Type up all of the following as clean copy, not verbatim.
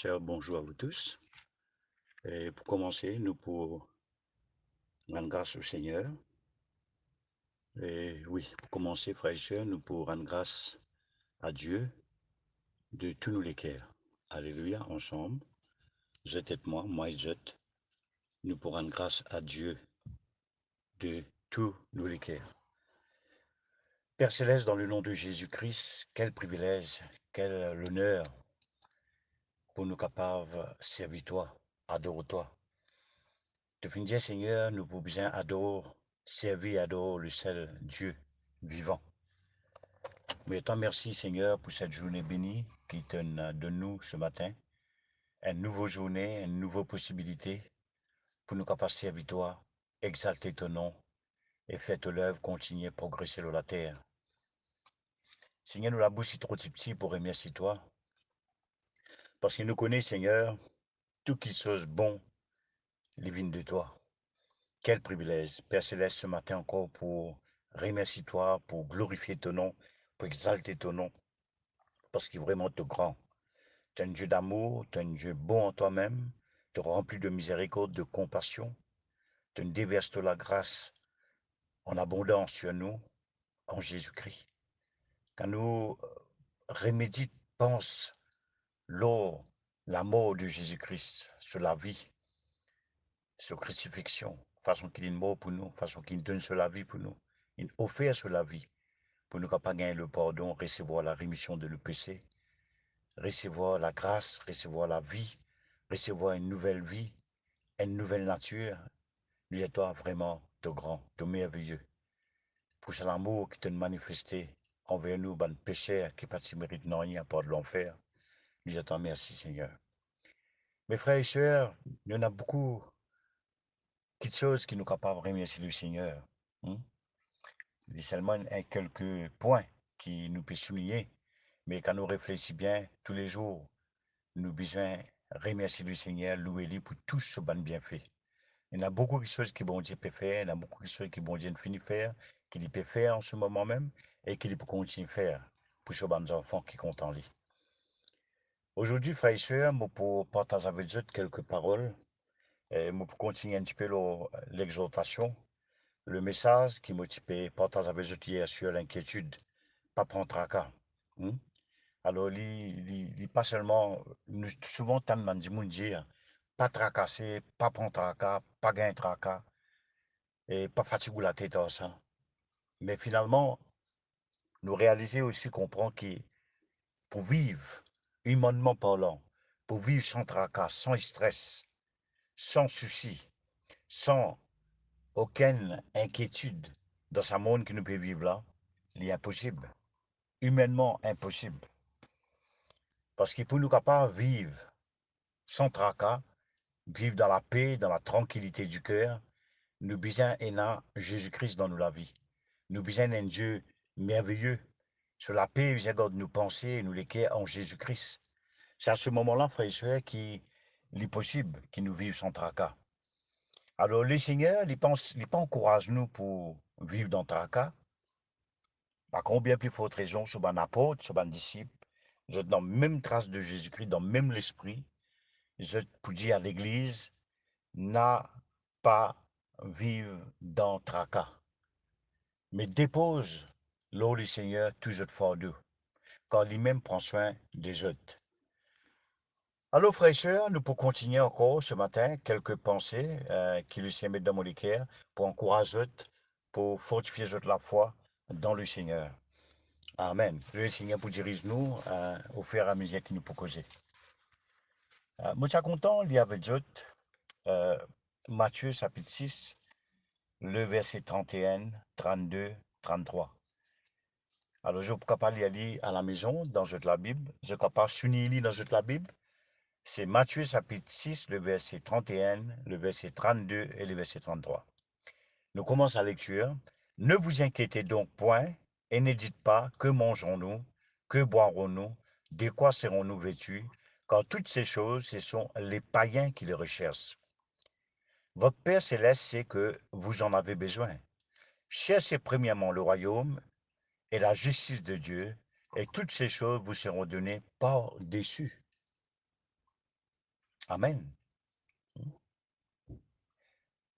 sœurs, bonjour à vous tous. Et pour commencer, nous pour rendre grâce au Seigneur. Et oui, pour commencer, frères et sœurs, nous pour rendre grâce à Dieu de tous nos cœurs. Alléluia, ensemble. Je et moi et je. Nous pour rendre grâce à Dieu de tous nos cœurs. Père Céleste, dans le nom de Jésus-Christ, quel privilège, quel honneur pour nous capables servir toi, adorer toi. De fin dire, Seigneur, nous pouvons bien adorer, servir et adorer le seul Dieu vivant. Mais tant merci, Seigneur, pour cette journée bénie qui donne de nous ce matin. Une nouvelle journée, une nouvelle possibilité pour nous capables servir toi, exalter ton nom et faire ton œuvre continuer à progresser sur la terre. Seigneur, nous la bouche est trop petit pour remercier toi. Parce qu'il nous connaît, Seigneur, tout qui chose bon, les vignes de toi. Quel privilège, Père Céleste, ce matin encore pour remercier toi, pour glorifier ton nom, pour exalter ton nom, parce qu'il est vraiment tout grand. Tu es un Dieu d'amour, tu es un Dieu bon en toi-même, tu es rempli de miséricorde, de compassion, tu nous déverses de la grâce en abondance sur nous, en Jésus-Christ. Quand nous remédite, pense, l'eau, la mort de Jésus-Christ sur la vie, sur crucifixion, façon qu'il est mort pour nous, façon qu'il donne sur la vie pour nous, il offert sur la vie, pour nous capables gagner le pardon, recevoir la rémission de nos péchés, recevoir la grâce, recevoir la vie, recevoir une nouvelle vie, une nouvelle nature. Lui et toi vraiment de grand, de merveilleux. Pour cet amour qui te manifesté envers nous, ben pécheurs qui pas de mérite non rien à part de l'enfer. Lui et toi merci Seigneur. Mes frères et sœurs, il y en a beaucoup de choses qui nous capables de remercier le Seigneur. Hein? Il y a seulement quelques points qui nous peuvent souligner, mais quand nous réfléchissons bien, tous les jours, nous besoin remercier le Seigneur, louer lui pour tout ce bon bienfait. Il y a beaucoup de choses que bon Dieu peut faire, il y a beaucoup de choses que bon Dieu ne finit faire, qu'il peut faire en ce moment même, et qu'il peut continuer à faire pour ces bons enfants qui comptent en lui. Aujourd'hui, frères et sœurs, moi pour partager avec vous quelques paroles, et moi pour continuer un petit peu l'exhortation, le message qui m'a partager avec vous hier sur l'inquiétude, pas prendre tracas. Hein? Alors, pas seulement, nous, souvent, tant de monde dire, pas tracasser, pas prendre tracas, pas gagner tracas, et pas fatiguer la tête à ça. Mais finalement, nous réaliser aussi, comprendre que pour vivre, humainement parlant, pour vivre sans tracas, sans stress, sans souci, sans aucune inquiétude dans ce monde que nous pouvons vivre là, il est impossible. Humainement impossible. Parce que pour nous capables de vivre sans tracas, vivre dans la paix, dans la tranquillité du cœur, nous besoin Jésus-Christ dans nos vie. Nous besoin un Dieu merveilleux. Sur la paix, il garde nos pensées et nous les cœurs en Jésus-Christ. C'est à ce moment-là, frères et sœurs, qu'il est possible que nous vivions sans tracas. Alors, le Seigneur, il pas encourage nous pour vivre dans le tracas. Par combien plus forte raison, sur un apôtre, sur un disciple, vous êtes dans la même trace de Jésus-Christ, dans le même l'esprit, vous êtes pour dire à l'Église, n'a pas vivre dans le tracas, mais dépose l'eau du Seigneur tous autres fardeaux, car lui-même prend soin des autres. Alors, frères et sœurs, nous pouvons continuer encore ce matin quelques pensées qui le Seigneur met dans mon cœur pour encourager autres, pour fortifier autres la foi dans le Seigneur. Amen. Le Seigneur pour diriger nous au fur et à mesure qu'il nous peut causer. Moi, je suis content, il y avait d'autres. Matthieu chapitre 6, le verset 31, 32, 33. Alors, je peux pas lire à la maison, dans la Bible. Je peux pas s'unir dans la Bible. C'est Matthieu chapitre 6, le verset 31, le verset 32 et le verset 33. Nous commençons la lecture. Ne vous inquiétez donc point et ne dites pas que mangerons-nous, que boirons-nous, de quoi serons-nous vêtus, car toutes ces choses, ce sont les païens qui les recherchent. Votre Père céleste sait que vous en avez besoin. Cherchez premièrement le royaume et la justice de Dieu, et toutes ces choses vous seront données par-dessus. Amen.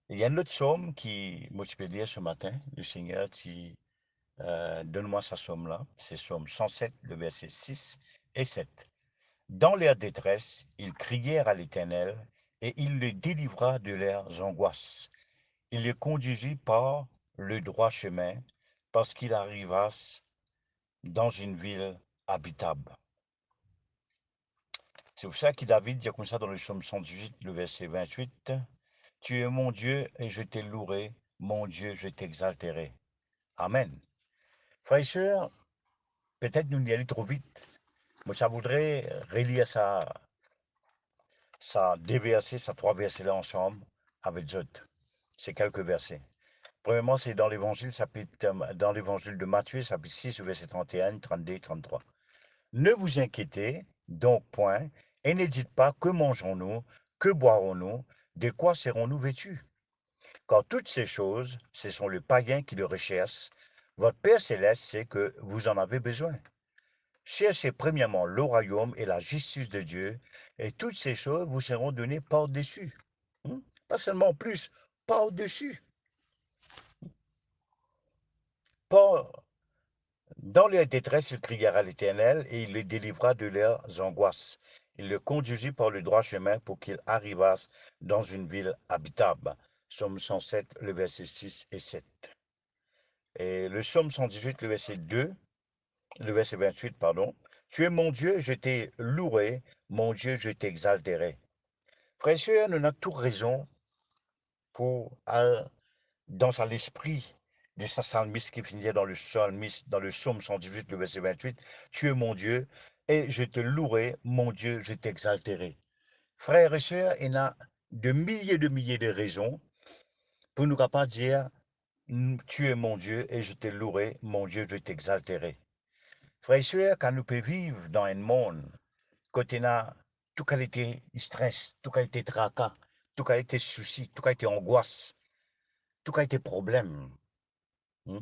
Il y a un autre psaume qui, moi, je peux lire ce matin. Le Seigneur dit, donne-moi sa somme-là. C'est Psaume 107, le verset 6 et 7. Dans leur détresse, ils crièrent à l'Éternel et il les délivra de leurs angoisses. Il les conduisit par le droit chemin parce qu'ils arrivassent dans une ville habitable. C'est pour ça que David dit comme ça dans le psaume 118, le verset 28, tu es mon Dieu et je t'ai loué, mon Dieu, je t'exalterai. Amen. Frères et sœurs, peut-être nous y allons trop vite, mais ça voudrait relire ça, deux versets, ça trois versets-là ensemble avec Jot. C'est quelques versets. Premièrement, c'est dans l'évangile de Matthieu, chapitre 6, verset 31, 32, 33. Ne vous inquiétez donc point, et ne dites pas que mangerons-nous, que boirons-nous, de quoi serons-nous vêtus? Car toutes ces choses, ce sont les païens qui le recherchent. Votre Père céleste sait que vous en avez besoin. Cherchez premièrement le royaume et la justice de Dieu, et toutes ces choses vous seront données par-dessus. Pas seulement plus, par-dessus. Par Dans leur détresse, ils crièrent à l'Éternel et il les délivra de leurs angoisses. Il le conduisit par le droit chemin pour qu'ils arrivassent dans une ville habitable. Psaume 107, le verset 6 et 7. Et le psaume 118, le verset 28, pardon. Tu es mon Dieu, je t'ai loué, mon Dieu, je t'exalterai. Frères et sœurs, nous avons toute raison pour dans l'esprit de sa psalmiste qui finit dans dans le psaume 118, le verset 28, tu es mon Dieu, et je te louerai, mon Dieu, je t'exalterai. Frères et sœurs, il y a de milliers de raisons pour nous pas dire, tu es mon Dieu, et je te louerai, mon Dieu, je t'exalterai. Frères et sœurs, quand nous pouvons vivre dans un monde, quand il y a tout qualité stress, tout qualité tracas, tout qualité souci, tout qualité angoisse, tout qualité problème, hmm,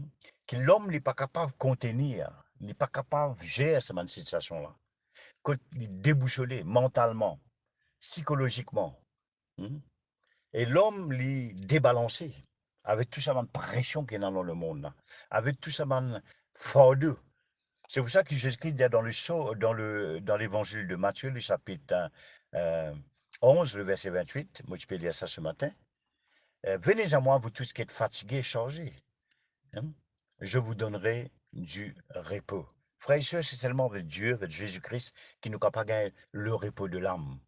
que l'homme n'est pas capable de contenir, n'est pas capable de gérer cette situation-là, qu'il est déboussolé mentalement, psychologiquement, hmm, et l'homme est débalancé avec tout ça de pression qu'il y a dans le monde, là, avec tout ça de fardeau. C'est pour ça que Jésus-Christ dit dans l'évangile de Matthieu, le chapitre euh, 11, le verset 28, moi je peux lire ça ce matin. Venez à moi, vous tous qui êtes fatigués et chargés, hein, je vous donnerai du repos. Frères et sœurs, c'est seulement avec Dieu, avec Jésus-Christ, qui nous capable de gagner le repos de l'âme.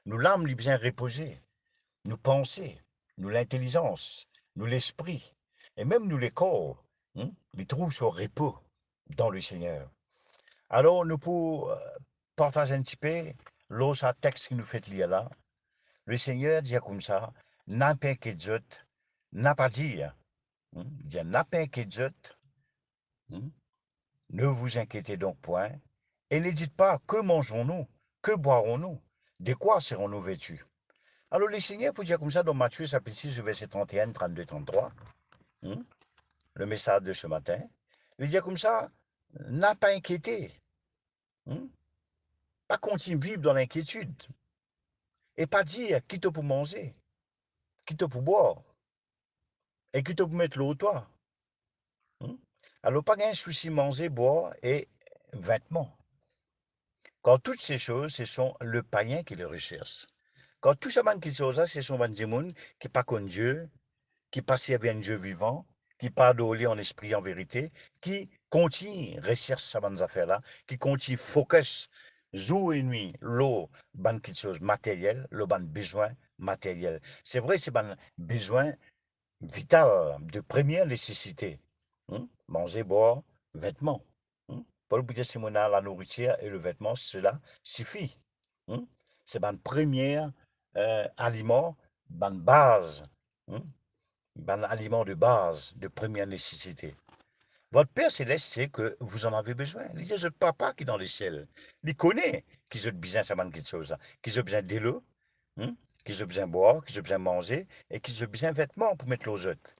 Nous, l'âme, lui bien reposer, nous penser, nous l'intelligence, nous l'esprit, et même nous les corps, hein, les trouvent son repos dans le Seigneur. Alors, nous pour partager un petit peu l'autre texte qui nous fait lire là. Le Seigneur dit comme ça, n'a pas qu'exote, n'a pas dit, il dit n'a pas qu'exote, ne vous inquiétez donc point, et ne dites pas que mangerons-nous, que boirons-nous, de quoi serons-nous vêtus. Alors le Seigneur peut dire comme ça dans Matthieu chapitre 6, verset 31, 32, 33, le message de ce matin, il dit comme ça, n'a pas inquiété, hein, pas continuer vivre dans l'inquiétude, et pas dire qui te pour manger, qui te pour boire, et qui te pour mettre l'eau au toit. Alors pas un souci manger, boire et vêtements. Quand toutes ces choses, ce sont le païen qui les recherche. Quand tout ça, qui choses, ce sont des gens qui pas connaissent Dieu, qui pas servent un Dieu vivant, qui pas adoré en esprit, en vérité, qui continuent recherche ces affaires-là, qui continuent focus jour et nuit, l'eau, ban quelque chose matériel, le ban besoin matériel. C'est vrai, c'est ban besoin vital, de première nécessité. Manger, boire, vêtements. Paul Bouddha Simona, la nourriture et le vêtement, cela suffit. Hein. C'est un premier aliment, une base, hein, un aliment de base, de première nécessité. Votre Père Céleste sait que vous en avez besoin. Il dit, c'est papa qui est dans les ciels. Il connaît qu'ils ont besoin de quelque chose, qu'ils ont besoin de l'eau, qu'ils ont besoin de boire, qu'ils ont besoin de manger et qu'ils ont besoin de vêtements pour mettre l'eau autres.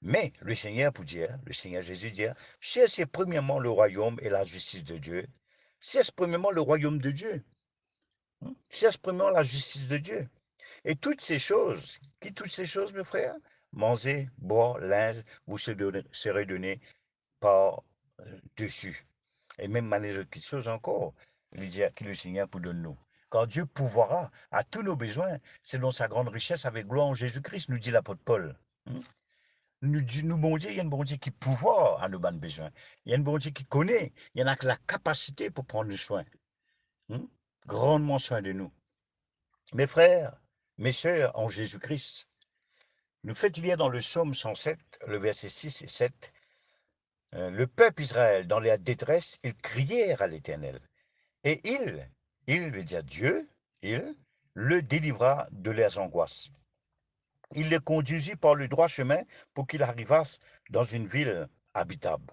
Mais le Seigneur pour dire, le Seigneur Jésus dit, cherchez premièrement le royaume et la justice de Dieu. Cherche premièrement le royaume de Dieu. Cherche premièrement la justice de Dieu. Et toutes ces choses, mes frères? Manger, boire, linge, vous serez donné par dessus. Et même les autres choses encore, il dit que le Seigneur pour donner nous. Car Dieu pourvoira à tous nos besoins selon sa grande richesse avec gloire en Jésus-Christ, nous dit l'apôtre Paul. Nous, bon Dieu, il y a un bon Dieu qui pourvoit à nos bonnes besoins. Il y a un bon Dieu qui connaît. Il y en a que la capacité pour prendre soin. Grandement soin de nous. Mes frères, mes sœurs en Jésus-Christ, nous faites lire dans le psaume 107, le verset 6 et 7, le peuple Israël, dans la détresse, ils crièrent à l'Éternel. Et il veut dire Dieu, il le délivra de leurs angoisses. Il le conduisit par le droit chemin pour qu'il arrivasse dans une ville habitable.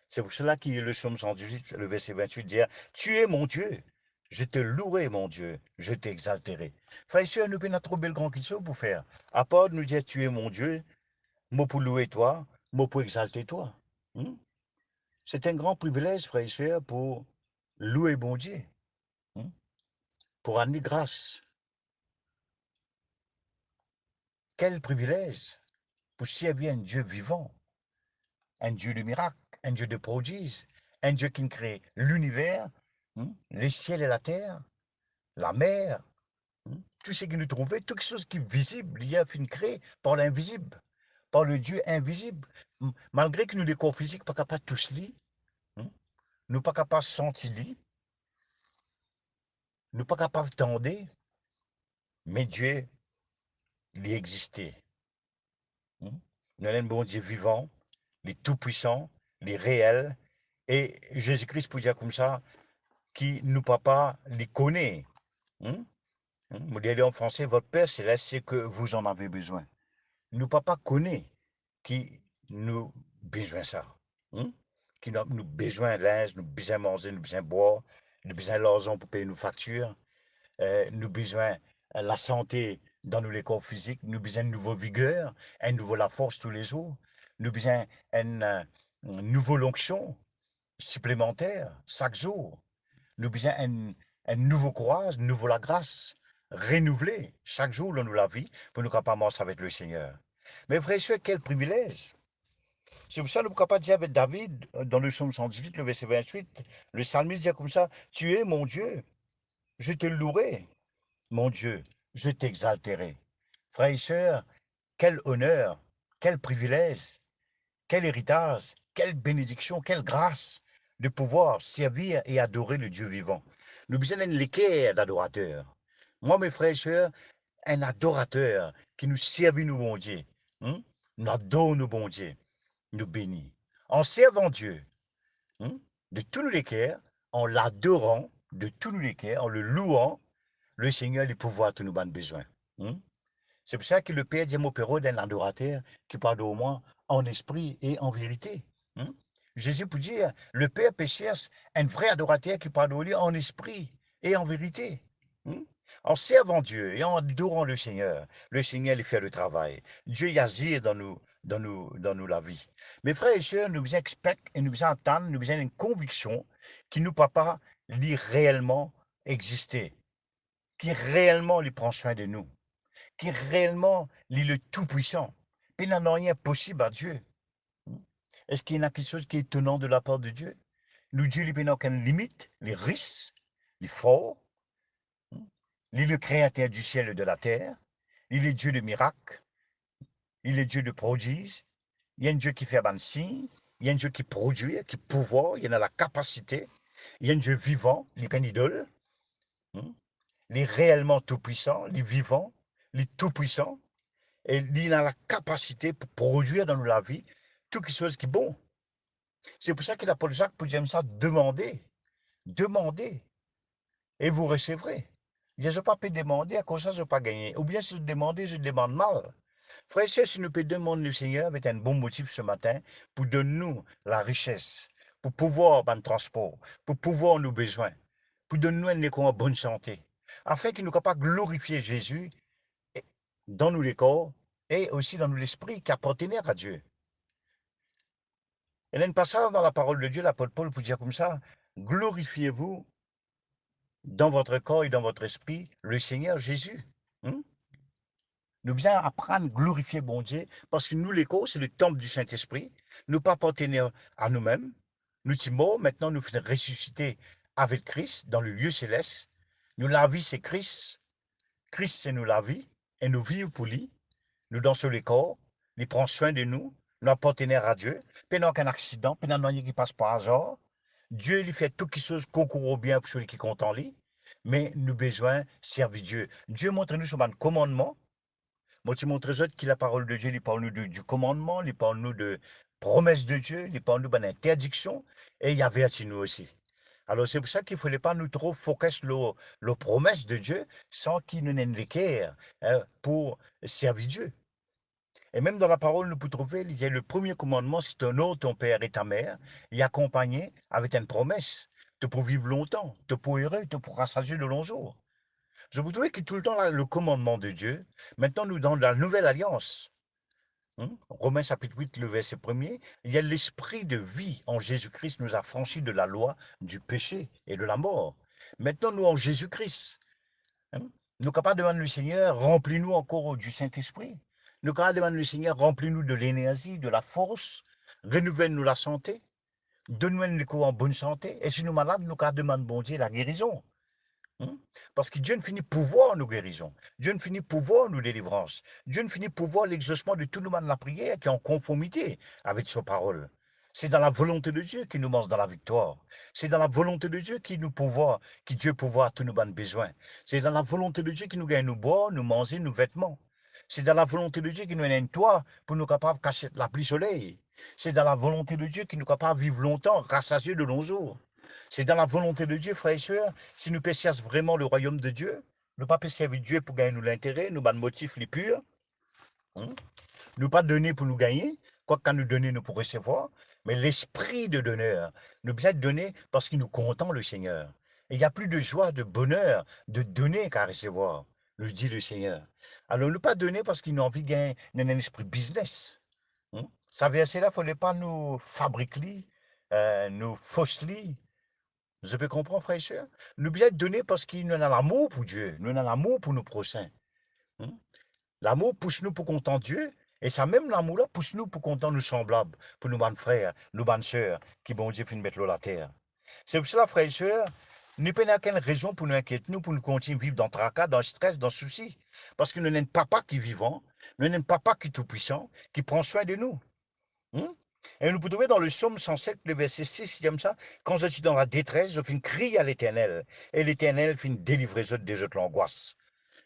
C'est pour cela que le psaume 118, le verset 28 dit, tu es mon Dieu, je te louerai mon Dieu, je t'exalterai. Frère et soeur, nous pouvons trop bel grand qu'il soit pour faire. À part de nous dire tu es mon Dieu, moi pour louer toi, moi pour exalter toi. C'est un grand privilège, frère et soeur, pour louer bon Dieu, pour amener grâce. Quel privilège pour servir un Dieu vivant, un Dieu de miracles, un Dieu de prodiges, un Dieu qui crée l'univers, les ciels et la terre, la mer, tout ce qui nous trouvait, toutes choses qui est visible, il y a une créée par l'invisible, par le Dieu invisible. Malgré que nous, les corps physiques, pas capables de tous lire, nous pas capables de sentir lire, nous pas capables d'entendre, mais Dieu, il existait. Nous avons un bon Dieu vivant, les tout-puissants, les réels, et Jésus-Christ, pour dire comme ça, qui nous papa les connaît. Vous dites en français, votre Père céleste, c'est que vous en avez besoin. Nous papa connaît qui nous besoin ça. Qui nous besoin de linge, nous besoin manger, nous besoin boire, nous besoin l'argent pour payer nos factures, nous besoin la santé dans nos corps physiques, nous besoin de nouveau vigueur, un nouveau la force tous les jours, nous besoin une nouvelle onction supplémentaire chaque jour, nous besoin un nouveau courage, une nouvelle la grâce renouvelée chaque jour dans la vie pour nous capables marcher avec le Seigneur. Mais frère, quel privilège! C'est pour ça que nous ne pouvons pas dire avec David, dans le psaume 118, le verset 28, le psalmiste dit comme ça, tu es mon Dieu, je te louerai. Mon Dieu, je t'exalterai. Frères et sœurs, quel honneur, quel privilège, quel héritage, quelle bénédiction, quelle grâce de pouvoir servir et adorer le Dieu vivant. Nous besoin d'une l'équerre d'adorateur. Moi, mes frères et sœurs, un adorateur qui nous servit, nous, bon Dieu. Nous adore, nous, bon Dieu. Nous bénit. En servant Dieu, de tous les cœurs, en l'adorant de tous les cœurs, en le louant, le Seigneur les pouvoirs tous nos besoins. C'est pour ça que le Père dit mon Père d'un adorateur qui parle au moins en esprit et en vérité. Jésus peut dire, le Père cherche un vrai adorateur qui parle au lui en esprit et en vérité. En servant Dieu et en adorant le Seigneur il fait le travail. Dieu y agit dans nous la vie. Mes frères et sœurs, nous expectons et nous entendons, nous avons une conviction qui nous papa lui réellement exister, qui réellement lui prend soin de nous, qui réellement lui le tout-puissant. Puis il n'en a rien possible à Dieu. Est-ce qu'il y a quelque chose qui est étonnant de la part de Dieu? Nous, Dieu, il n'a aucune limite, les risques, les forts. Il est le créateur du ciel et de la terre. Il est Dieu de miracles. Il est Dieu de prodiges. Il y a un Dieu qui fait un signe. Il y a un Dieu qui produit, qui pouvoir. Il y en a la capacité. Il y a un Dieu vivant, il n'est pas une idole. Il est réellement tout-puissant, il est vivant, il est tout-puissant. Et il a la capacité pour produire dans la vie toute chose qui est bon. C'est pour ça que l'apôtre Jacques peut dire ça, demandez, demandez, et vous recevrez. Je ne pas demander, à cause de ça, je ne pas gagner. Ou bien si je demande, je demande mal. Frère et sœurs, si nous pouvons demander le Seigneur avec un bon motif ce matin pour donner-nous la richesse, pour pouvoir avoir un transport, pour pouvoir nos besoins, pour donner-nous une bonne santé, afin qu'il nous capable de glorifier Jésus dans nous les corps et aussi dans nous l'esprit qui appartenait à Dieu. Il y a une passage dans la parole de Dieu, l'apôtre Paul, pour dire comme ça, glorifiez-vous dans votre corps et dans votre esprit le Seigneur Jésus. Hein? Nous bien apprendre à glorifier bon Dieu, parce que nous, l'écho, c'est le temple du Saint-Esprit. Nous pas appartenir à nous-mêmes. Nous sommes morts, maintenant nous faisons ressusciter avec Christ dans le lieu céleste. Nous, la vie, c'est Christ. Christ, c'est nous la vie. Et nous vivons pour lui. Nous dansons les corps. Il prend soin de nous. Nous appartenons à Dieu. Puis n'a aucun accident. Puis n'a rien qui passe par hasard. Dieu, il fait tout qui chose concourt au bien pour celui qui compte en lui. Mais nous besoin servir Dieu. Dieu montre nous son commandement. Moi, tu montres autres que la parole de Dieu, il parle nous du commandement, il parle nous de promesse de Dieu, il parle nous d'interdiction, et il y avait à nous aussi. Alors, c'est pour ça qu'il ne fallait pas nous trop focus les promesses de Dieu sans qu'il nous ait l'équerre pour servir Dieu. Et même dans la parole, nous pouvons trouver, il y a le premier commandement, c'est honore ton père et ta mère, et accompagné avec une promesse, de pour vivre longtemps, de pour heureux, de pour rassasier de longs jours. Je vous trouvez que tout le temps, là, le commandement de Dieu, maintenant nous dans la nouvelle alliance, Romains chapitre 8, le verset premier, il y a l'esprit de vie en Jésus-Christ nous a franchis de la loi du péché et de la mort. Maintenant, nous en Jésus-Christ, hein, nous capables de demander le Seigneur, remplis-nous encore du Saint-Esprit. Nous capables de demander le Seigneur, remplis-nous de l'énergie, de la force, renouvelle-nous la santé, donne-nous le corps en bonne santé. Et si nous malades, nous capables de demander, bon Dieu, la guérison. Parce que Dieu ne finit pouvoir nous guérison. Dieu ne finit pouvoir nous délivrance. Dieu ne finit pouvoir l'exaucement de tout le monde de la prière qui est en conformité avec sa parole. C'est dans la volonté de Dieu qui nous mange dans la victoire. C'est dans la volonté de Dieu qui nous pouvoir, qui Dieu pouvoir tous nos besoins. C'est dans la volonté de Dieu qui nous gagne nous boire, nous manger, nous vêtements. C'est dans la volonté de Dieu qui nous donne un toit pour nous capables de cacher la pluie soleil. C'est dans la volonté de Dieu qui nous capable de vivre longtemps, rassasiés de longs jours. C'est dans la volonté de Dieu, frères et sœurs, si nous péchions vraiment le royaume de Dieu, nous pas servir Dieu pour gagner nous l'intérêt, nous pas de motifs les purs, hein? Nous pas donner pour nous gagner, quoi qu'à nous donner, nous pour recevoir, mais l'esprit de donneur, nous bien donner parce qu'il nous content le Seigneur. Et il n'y a plus de joie, de bonheur, de donner qu'à recevoir, nous dit le Seigneur. Alors, nous pas donner parce qu'il a envie de gagner un esprit business. Ça verset là, il ne fallait pas nous fabriquer, nous fausser. Je peux comprendre, frère et sœur. Nous bien donner parce qu'il nous a l'amour pour Dieu, nous avons l'amour pour nos prochains. Hein. L'amour pousse nous pour content Dieu, et ça même l'amour-là pousse nous pour content nous semblables, pour nous bonnes frères, nous bonnes sœurs, qui bon Dieu fait mettre l'eau la terre. C'est pour cela, frère et sœur, nous n'avons aucune raison pour nous inquiéter, nous, pour nous continuer à vivre dans le tracas, dans le stress, dans le souci. Parce que nous n'avons papa qui est vivant, nous n'avons papa qui est tout-puissant, qui prend soin de nous. Hein. Et nous pouvons trouver dans le psaume 107, le verset 6, il dit comme ça, quand je suis dans la détresse, je fais une crie à l'Éternel, et l'Éternel fait une délivrer des autres l'angoisse.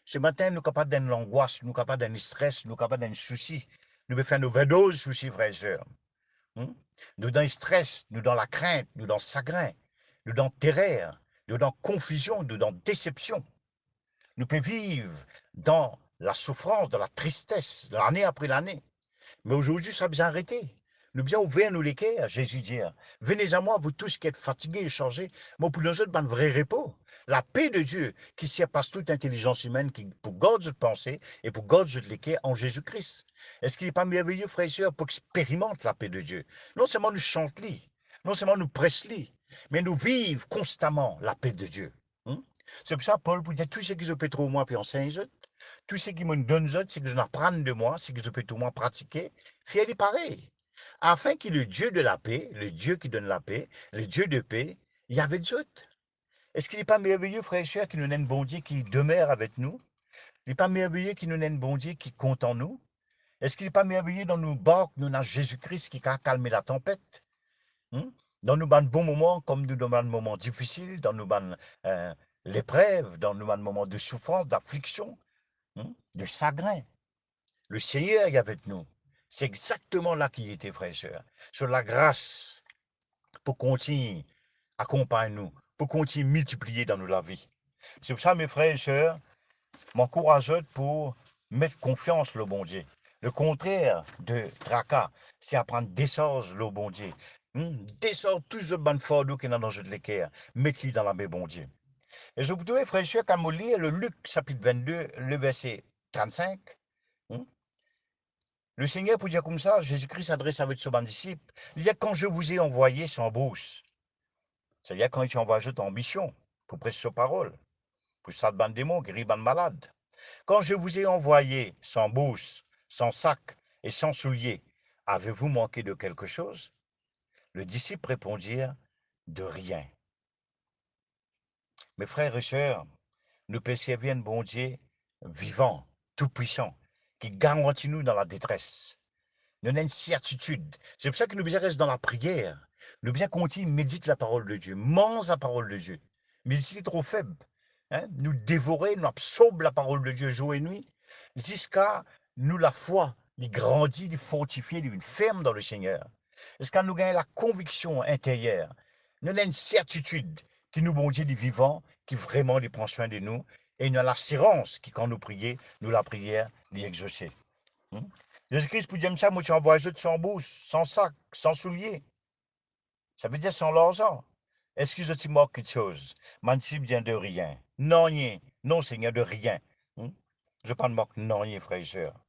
Ce matin, nous sommes capables d'une angoisse, nous sommes capables d'un stress, nous sommes capables d'un souci. Nous devons faire nos verdoses soucis, frères et sœurs. Nous dans le stress, nous dans la crainte, nous dans le chagrin, nous dans la terreur, nous dans la confusion, nous dans la déception. Nous pouvons vivre dans la souffrance, dans la tristesse, l'année après l'année. Mais aujourd'hui, ça a bien arrêté. Nous bien ouvrir nous les cœurs, Jésus dit. Venez à moi, vous tous qui êtes fatigués et chargés. Moi, pour nous autres, ben, un vrai repos. La paix de Dieu qui surpasse toute intelligence humaine, qui, pour garder votre pensée et pour garder votre cœur en Jésus-Christ. Est-ce qu'il n'est pas merveilleux, frères et sœurs, pour expérimenter la paix de Dieu? Non seulement nous chantons, non seulement nous pressons, mais nous vivons constamment la paix de Dieu. C'est pour ça, Paul, pour dire tout ce que je peux trouver moi, puis enseigne, tout ce qui me donne, c'est que je n'apprends de moi, c'est que je peux tout moi pratiquer, fier et pareil. Afin que le Dieu de la paix, le Dieu qui donne la paix, le Dieu de paix, il y avait d'autres. Est-ce qu'il n'est pas merveilleux, frère et sœurs, qu'il nous ait un bon Dieu qui demeure avec nous? Il n'est pas merveilleux qu'il nous ait un bon Dieu qui compte en nous? Est-ce qu'il n'est pas merveilleux dans nos barques, nous avons Jésus-Christ qui a calmé la tempête? Hein? Dans nos bons moments, comme nous dans nos moments difficiles, dans nos l'épreuve, dans nos moments de souffrance, d'affliction, de chagrin. Le Seigneur est avec nous. C'est exactement là qu'il était, frère et sœurs. Sur la grâce pour continuer accompagner nous, pour continuer multiplier dans nous la vie. C'est pour ça, mes frères et sœurs, m'encourage pour mettre confiance le bon Dieu. Le contraire de tracas, c'est apprendre descendre le bon Dieu. Descendre tout ce bon fardeau qui est dans notre l'équerre, mettez-le dans la main bon Dieu. Et je vous dis, frère et sœurs, quand vous lisez le Luc chapitre 22, le verset 35, le Seigneur, pour dire comme ça, Jésus-Christ s'adresse avec ses disciples. Il dit, quand je vous ai envoyé sans bourse, c'est-à-dire quand il envoie en mission. pour prêcher sa parole, pour ça ban démon, guérir ban malade. Quand je vous ai envoyé sans bourse, sans sac et sans souliers, avez-vous manqué de quelque chose? Le disciple répondirent, de rien. Mes frères et sœurs, nous persévérons un bon Dieu vivant, tout-puissant, qui garantit nous dans la détresse. Nous avons une certitude. C'est pour ça que nous devons rester dans la prière. Nous devons continuer, méditer la parole de Dieu, mange la parole de Dieu. Mais si c'est trop faible, hein, nous dévorer, nous absorber la parole de Dieu jour et nuit, jusqu'à nous la foi, les grandit, les fortifier, les ferme dans le Seigneur. Jusqu'à nous gagner la conviction intérieure. Nous avons une certitude qui nous bon Dieu du vivant, qui vraiment les prend soin de nous, et nous avons l'assurance qui, quand nous prions, nous la prière, les exaucer. Hmm? Jésus-Christ, pour dire ça, moi, tu envoies juste sans bourse, sans sac, sans souliers. Ça veut dire sans l'argent. Est-ce que je te moque quelque chose? Mansi bien de rien. Non, rien. Non, Seigneur, de rien. Hmm? Je ne pas de moque non, rien, frère et sœur.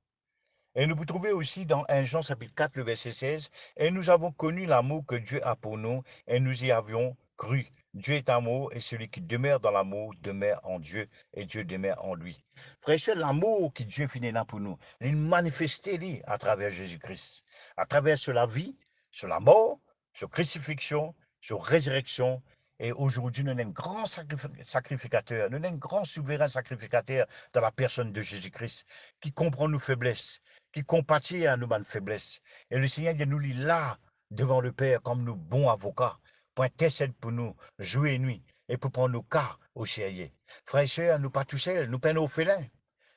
Et nous vous trouvez aussi dans 1 Jean chapitre 4, le verset 16. Et nous avons connu l'amour que Dieu a pour nous, et nous y avions cru. Dieu est amour, et celui qui demeure dans l'amour demeure en Dieu, et Dieu demeure en lui. Frère et sœur, l'amour que Dieu finit là pour nous, il manifesté à travers Jésus-Christ, à travers sur la vie, sur la mort, sur crucifixion, sur résurrection. Et aujourd'hui, nous avons un grand sacrificateur, nous avons un grand souverain sacrificateur dans la personne de Jésus-Christ, qui comprend nos faiblesses, qui compatit à nos bonnes faiblesses. Et le Seigneur nous lit là, devant le Père, comme nos bons avocats, pour intercéder pour nous, jour et nuit, et pour prendre nos cas au sérieux. Frères et sœurs, nous pas tout seuls, nous pas nos félins,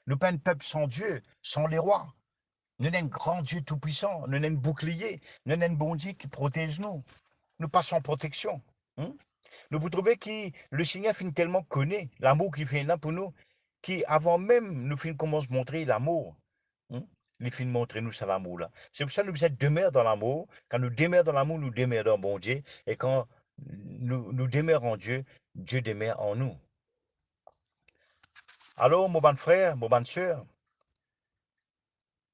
nous pas un peuple sans Dieu, sans les rois. Nous avons un grand Dieu tout-puissant, nous avons un bouclier, nous avons un bon Dieu qui protège nous. Nous passons en protection. Hein? Nous vous trouvez que le Seigneur finit tellement connaît l'amour qu'il fait là pour nous, qu'avant même nous finit commence à montrer l'amour. Hein? Il finit montrer nous ça l'amour là. C'est pour ça que nous sommes demeurés dans l'amour. Quand nous demeurons dans l'amour, nous demeurons dans bon Dieu. Et quand nous demeurons en Dieu, Dieu demeure en nous. Alors, mon bon frère, mon bonne soeur,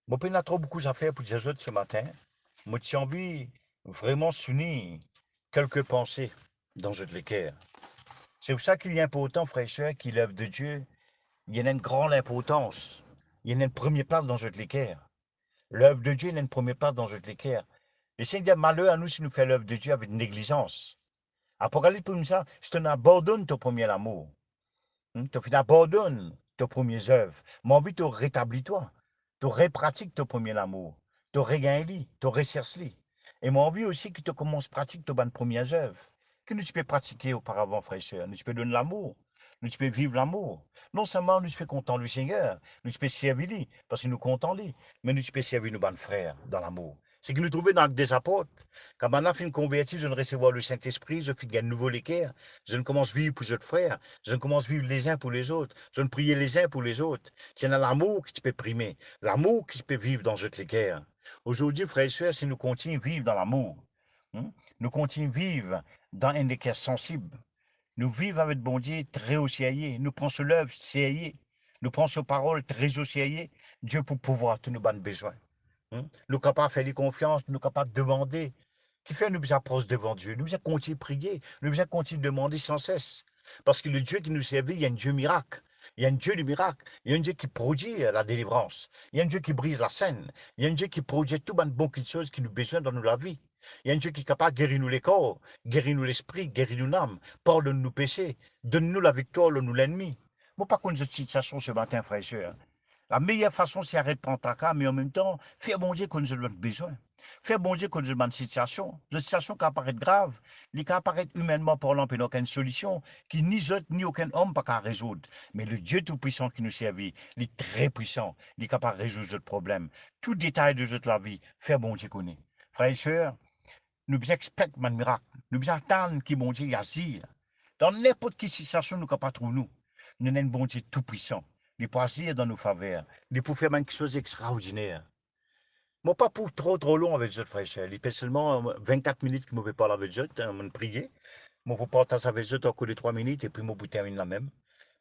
mon père n'a trop beaucoup à faire pour Jésus ce matin. Moi, j'ai envie vraiment s'unir quelques pensées dans votre cœur. C'est pour ça qu'il est important, frère et soeur, qu'il l'œuvre de Dieu, il y a une grande importance. Il y a une première place dans notre cœur. L'œuvre de Dieu, il y a une première place dans notre cœur. Le Seigneur, malheur à nous si nous faisons l'œuvre de Dieu avec négligence. Apocalypse pour nous, ça, c'est un abandonne ton premier amour. Tu abandonnes tes premières œuvres. Mais envie de rétablir toi. Tu répratiques ton premier amour. Tu regaignes, tu recherches. Et moi, envie aussi que tu commences à pratiquer tes bonnes premières œuvres. Que nous peux pratiquer auparavant, frère et sœur. Nous peux donner l'amour. Nous peux vivre l'amour. Non seulement nous peux content le Seigneur, nous peux servir lui, parce que nous comptons lui, mais nous peux servir nos bons frères dans l'amour. C'est que nous trouvons dans des apôtres. Quand maintenant, je suis converti, je ne recevoir le Saint-Esprit, je fais un nouveau l'équerre. Je ne commence à vivre pour les autres frères. Je ne commence à vivre les uns pour les autres. Je ne prie les uns pour les autres. C'est dans l'amour qui peut primer. L'amour qui peut vivre dans cette guerre. Aujourd'hui, frères et sœurs, si nous continuons à vivre dans l'amour, nous continuons à vivre dans un équerre sensible. Nous vivons avec bon Dieu très au sérieux. Nous prenons sur l'œuvre sérieux. Nous prenons sur parole très au sérieux. Dieu pour pouvoir tous nos bonnes besoins. Nous capables de faire des confiances, nous capables de demander. Qui fait nous approche devant Dieu. Nous devons continuer de prier. Nous devons continuer de demander sans cesse. Parce que le Dieu qui nous servait, il y a un Dieu miracle. Il y a un Dieu du miracle. Il y a un Dieu qui produit la délivrance. Il y a un Dieu qui brise la scène. Il y a un Dieu qui produit tout de bonnes choses qui nous besoin dans la vie. Il y a un Dieu qui est capable de guérir nous les corps, guérir nous l'esprit, guérir nous l'âme, pardonne nous péchés, donne-nous la victoire, nous l'ennemi. Moi, pas contre cette situation ce matin, frère et sœur. La meilleure façon, c'est arrêter de prendre ta cas, mais en même temps, faire bon Dieu quand nous avons besoin. Faire bon Dieu quand nous avons une situation. Une situation qui apparaît grave, qui apparaît humainement parlant, puis aucune solution, qui ni autres, ni aucun homme pas qu'à résoudre. Mais le Dieu tout-puissant qui nous servit, il est très puissant, il est capable de résoudre notre problème. Tout détail de notre la vie, faire bon Dieu connaît. Frères et sœurs, nous expectons un miracle. Nous attendons que bon Dieu agisse. Dans n'importe quelle situation, nous ne pouvons pas trouver nous. Nous avons un bon Dieu tout-puissant. Il peut agir dans nos faveurs. Il peut faire quelque chose d'extraordinaire. Moi, pas pour trop long avec eux, frère. Il fait seulement 24 minutes que je peux parler avec eux, me prier. Je peux partager avec eux encore de 3 minutes et puis je peux terminer la même.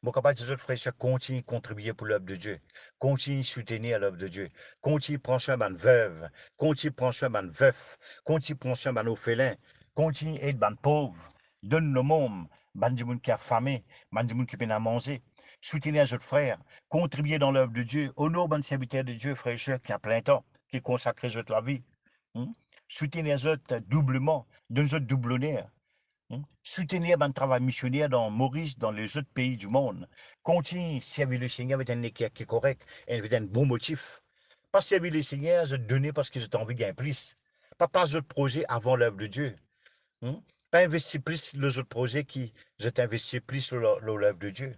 Je suis capable de dire, frère, continue à contribuer pour l'œuvre de Dieu. Continue à soutenir l'œuvre de Dieu. Continue à prendre soin de veuve. Continue à prendre soin de veuf. Continue à prendre soin de nos félins. Continue à aider les pauvres. Donne le monde, bandimoun qui a famé, bandimoun qui peine à manger. Soutenez les autres frères, contribuez dans l'œuvre de Dieu. Honore ban serviteur de Dieu, frère et sœurs, qui a plein temps, qui consacre les autres la vie. Soutenez les autres doublement, donne les autres double honneur. Soutenir le travail missionnaire dans Maurice, dans les autres pays du monde. Continuez à servir le Seigneur avec un équerre qui est correct et avec un bon motif. Pas servir le Seigneur, je donner parce que j'ai envie de gagner plus. Pas d'autres projets avant l'œuvre de Dieu. Pas investir plus les autres projets qui je t'investis plus sur l'œuvre de Dieu.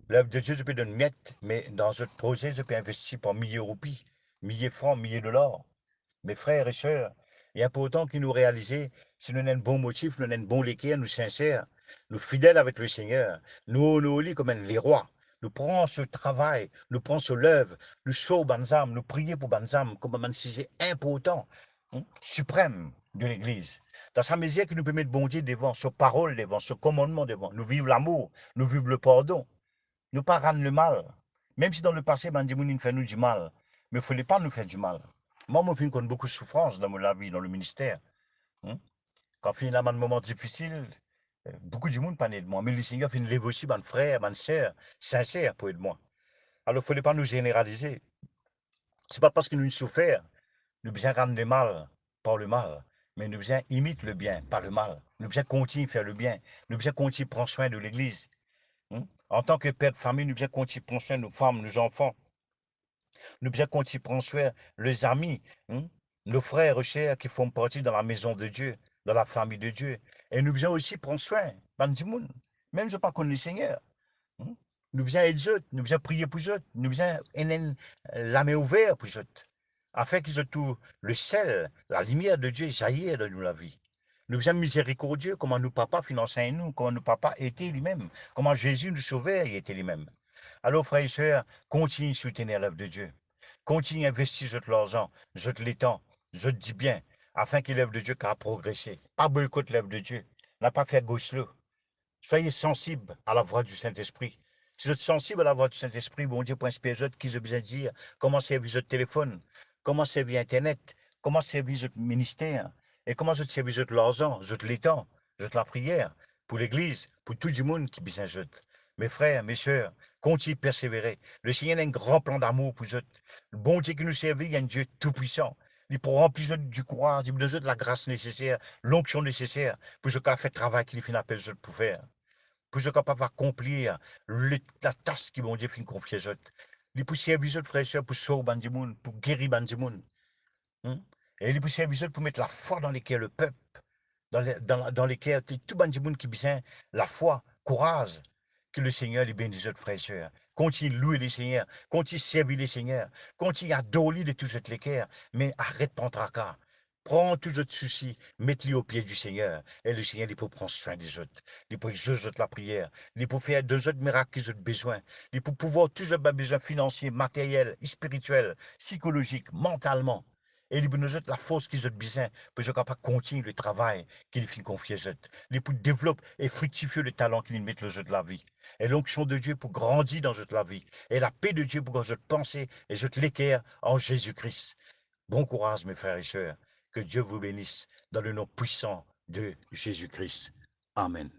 L'œuvre de Dieu, je peux donner une miette, mais dans d'autres projets, je peux investir par milliers de roupies, milliers de francs, milliers de dollars. Mes frères et sœurs, il y a important que nous réaliser si nous avons un bon motif, nous avons un bon léquer, nous sincères, nous fidèles avec le Seigneur, nous lit comme les rois. Nous prenons ce travail, nous prenons ce l'œuvre, nous sauvons Banzam, nous prions pour Banzam comme un sujet important, suprême de l'Église. Dans sa mesure que nous pouvons mettre bon Dieu devant, ce parole devant, ce commandement devant, nous vivons l'amour, nous vivons le pardon, nous pas rendre le mal. Même si dans le passé, Bandimouni fait nous du mal, mais il ne fallait pas nous faire du mal. Moi, je connais beaucoup de souffrance dans ma vie, dans le ministère. Quand il y a un moment difficile, beaucoup de monde pas de moi. Mais le Seigneur fait une lève aussi, mon frère, ma soeur, sincère pour aider moi. Alors, il ne fallait pas nous généraliser. Ce n'est pas parce que nous souffrons, nous bien rendre le mal par le mal, mais nous bien imiter le bien par le mal. Nous bien continuer à faire le bien. Nous bien continuer à prendre soin de l'Église. En tant que père de famille, nous bien continuer à prendre soin de nos femmes, nos enfants. Nous bien continuer à prendre soin les amis, nos frères chers qui font partie dans la maison de Dieu, dans la famille de Dieu. Et nous bien aussi prendre soin, bandimoun. Même je ne pas connais le Seigneur. hein. Nous bien aider eux, nous bien prier pour eux, nous bien la main ouverte pour eux. Afin qu'ils aient tout le sel, la lumière de Dieu jaillir de nous la vie. Nous sommes miséricordieux, comment nous papa finançait nous, comment nous papa était lui-même, comment Jésus nous sauvait, il était lui-même. Alors, frères et sœurs, continuez à soutenir l'œuvre de Dieu. Continuez à investir votre l'argent, votre l'étang, votre dit bien, afin que l'œuvre de Dieu puisse progresser. Pas boycott l'œuvre de Dieu. N'a pas fait gauche là. Soyez sensibles à la voix du Saint-Esprit. Si vous êtes sensible à la voix du Saint-Esprit, bon Dieu, pour inspirer autres qui ont besoin de dire comment servir votre téléphone, comment servir Internet, comment servir votre ministère, et comment servir votre l'argent, votre l'étang, votre la prière, pour l'Église, pour tout le monde qui a besoin de. Mes frères, mes sœurs, continuez de persévérer. Le Seigneur a un grand plan d'amour pour vous. Le bon Dieu qui nous servit, il y a un Dieu tout-puissant. Il pourra remplir du courage, il nous donne la grâce nécessaire, l'onction nécessaire pour ce qu'a fait le travail qu'il finit appel pour faire. Pour ce capable d'accomplir la tâche qui, bon Dieu, fin confier aux autres. Il pour servir les autres frères et sœurs, pour sauver Bandimoun, pour guérir Bandimoun. Et il pour servir les autres, pour mettre la foi dans lesquels le peuple, dans lesquels tout Bandimoun qui besoin la foi, courage, que le Seigneur les bénisse les autres frères et sœurs. Continue de louer les Seigneurs, continue de servir les Seigneurs, continue à adorer de tous autres les mais arrête ton tracas. Prends tous autres soucis, mets-les aux pieds du Seigneur. Et le Seigneur, il peut prendre soin des autres. Il peut exaucer la prière. Il peut faire deux autres miracles qu'ils ont besoin. Il peut pouvoir tous autres besoins financiers, matériels, spirituels, psychologiques, mentalement. Et il peut nous autres la force qu'ils ont besoin pour qu'ils capable continuer le travail qu'il fait confier aux autres. Il peut développer et fructifier le talent qu'il met aux autres de la vie. Et l'onction de Dieu pour grandir dans notre la vie. Et la paix de Dieu pour que je pensée et je l'équerre en Jésus-Christ. Bon courage, mes frères et sœurs. Que Dieu vous bénisse dans le nom puissant de Jésus-Christ. Amen.